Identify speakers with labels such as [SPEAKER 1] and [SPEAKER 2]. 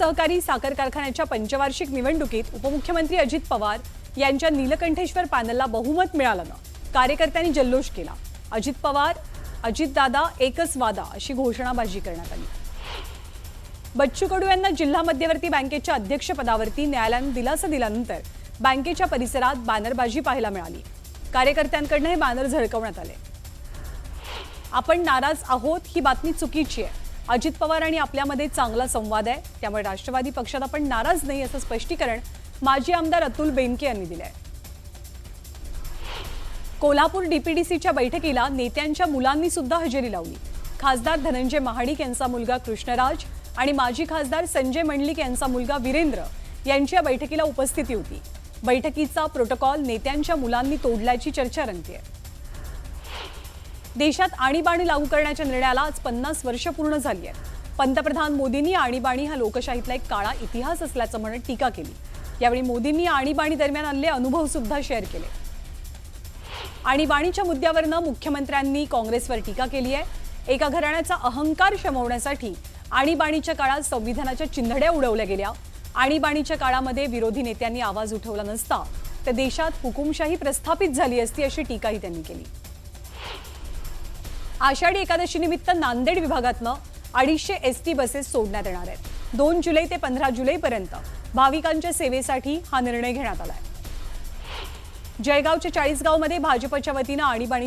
[SPEAKER 1] सहकारी साखर कारखान्याच्या पंचवार्षिक निवडणुकीत उपमुख्यमंत्री अजित पवार यांच्या नीलकंठेश्वर पॅनलला बहुमत मिळाल्यानं कार्यकर्त्यांनी जल्लोष केला। अजित पवार, अजितदादा एकच वादा अशी घोषणाबाजी करण्यात आली। बच्चू कडू यांना जिल्हा मध्यवर्ती बँकेच्या अध्यक्षपदावरती न्यायालयाने दिलासा दिल्यानंतर बँकेच्या परिसरात बॅनरबाजी पाहायला मिळाली। कार्यकर्त्यांकडून हे बॅनर झळकवण्यात आले। आपण नाराज आहोत ही बातमी चुकीची आहे। अजित पवार आणि आपल्यामध्ये चांगला संवाद आहे, त्यामुळे राष्ट्रवादी पक्षात आपण नाराज नाही असं स्पष्टीकरण माजी आमदार अतुल बेनके यांनी दिले आहे। कोल्हापूर डीपीडीसीच्या बैठकीला नेत्यांच्या मुलांनी सुद्धा हजेरी लावली। खासदार धनंजय महाडिक यांचा मुलगा कृष्णराज आणि माजी खासदार संजय मंडलिक यांचा मुलगा वीरेंद्र यांची या बैठकीला उपस्थिती होती। बैठकीचा प्रोटोकॉल नेत्यांच्या मुलांनी तोडल्याची चर्चा रंगतेय। देशात आणीबाणी लागू करण्याच्या निर्णयाला आज 50 वर्ष पूर्ण झाली आहेत। पंतप्रधान मोदींनी आणीबाणी हा लोकशाहीतला एक काळा इतिहास असल्याचं म्हणत टीका केली। यावेळी मोदींनी आणीबाणी दरम्यान आलेले अनुभव सुद्धा शेअर केले। आणीबाणीच्या मुद्द्यावरनं मुख्यमंत्र्यांनी काँग्रेसवर टीका केली आहे। एका घराण्याचा अहंकार शमवण्यासाठी आणीबाणीच्या काळात संविधानाच्या चिंधड्या उडवल्या गेल्या। आणीबाणीच्या काळामध्ये विरोधी नेत्यांनी आवाज उठवला नसता तर देशात हुकुमशाही प्रस्थापित झाली असती अशी टीकाही त्यांनी केली। आषाढी एकादशी निमित्त नांदेड विभागातनं 250 एसटी बसेस सोडण्यात येणार आहेत। 2 जुलै ते 15 जुलैपर्यंत भाविकांच्या सेवेसाठी हा निर्णय घेण्यात आलाय। जळगावच्या 40 गावमध्ये भाजपच्या वतीनं आणीबाणी